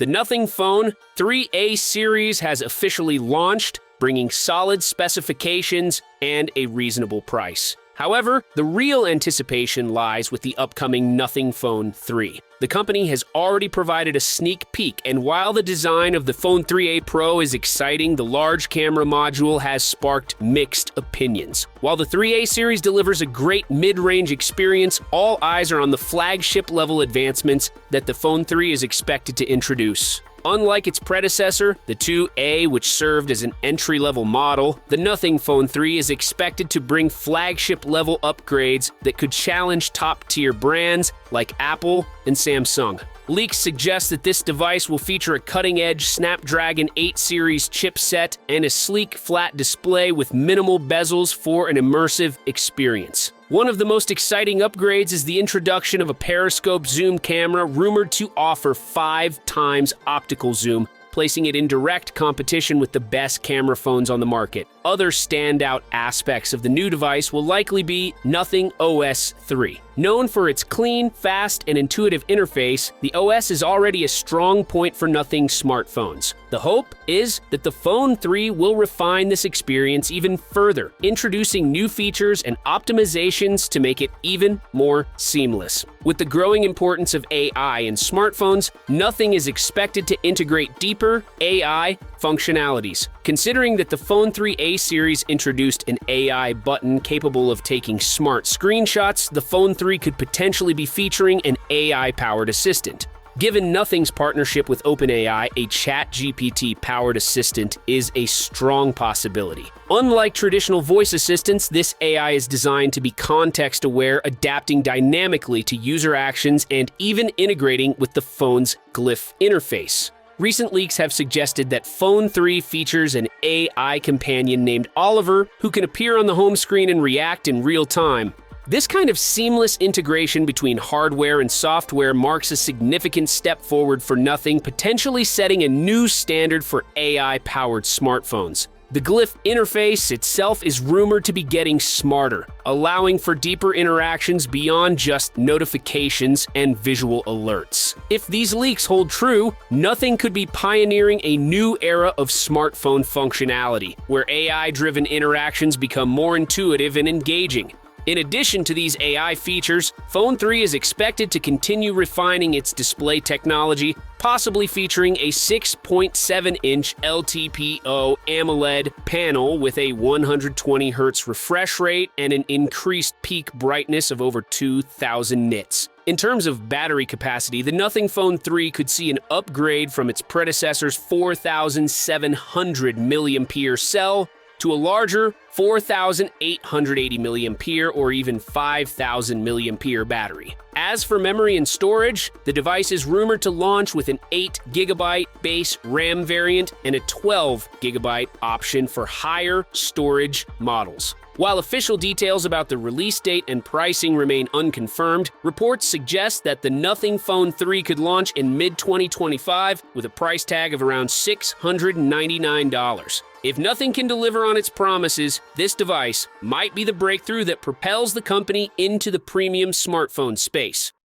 The Nothing Phone 3A series has officially launched, bringing solid specifications and a reasonable price. However, the real anticipation lies with the upcoming Nothing Phone 3. The company has already provided a sneak peek, and while the design of the Phone 3A Pro is exciting, the large camera module has sparked mixed opinions. While the 3A series delivers a great mid-range experience, all eyes are on the flagship-level advancements that the Phone 3 is expected to introduce. Unlike its predecessor, the 2A, which served as an entry-level model, the Nothing Phone 3 is expected to bring flagship-level upgrades that could challenge top-tier brands like Apple and Samsung. Leaks suggest that this device will feature a cutting-edge Snapdragon 8 series chipset and a sleek, flat display with minimal bezels for an immersive experience. One of the most exciting upgrades is the introduction of a periscope zoom camera rumored to offer 5 times optical zoom, placing it in direct competition with the best camera phones on the market. Other standout aspects of the new device will likely be Nothing OS 3. Known for its clean, fast, and intuitive interface, the OS is already a strong point for Nothing smartphones. The hope is that the Phone 3 will refine this experience even further, introducing new features and optimizations to make it even more seamless. With the growing importance of AI in smartphones, Nothing is expected to integrate deeper AI functionalities. Considering that the Phone 3A series introduced an AI button capable of taking smart screenshots, the Phone 3 could potentially be featuring an AI-powered assistant. Given Nothing's partnership with OpenAI, a ChatGPT-powered assistant is a strong possibility. Unlike traditional voice assistants, this AI is designed to be context-aware, adapting dynamically to user actions and even integrating with the phone's glyph interface. Recent leaks have suggested that Phone 3 features an AI companion named Oliver who can appear on the home screen and react in real time. This kind of seamless integration between hardware and software marks a significant step forward for Nothing, potentially setting a new standard for AI-powered smartphones. The glyph interface itself is rumored to be getting smarter, allowing for deeper interactions beyond just notifications and visual alerts. If these leaks hold true, Nothing could be pioneering a new era of smartphone functionality, where AI-driven interactions become more intuitive and engaging. In addition to these AI features, Phone 3 is expected to continue refining its display technology, possibly featuring a 6.7-inch LTPO AMOLED panel with a 120Hz refresh rate and an increased peak brightness of over 2,000 nits. In terms of battery capacity, the Nothing Phone 3 could see an upgrade from its predecessor's 4,700 mAh cell to a larger 4,880 mAh or even 5,000 mAh battery. As for memory and storage, the device is rumored to launch with an 8GB base RAM variant and a 12GB option for higher storage models. While official details about the release date and pricing remain unconfirmed, reports suggest that the Nothing Phone 3 could launch in mid-2025 with a price tag of around $699. If Nothing can deliver on its promises, this device might be the breakthrough that propels the company into the premium smartphone space.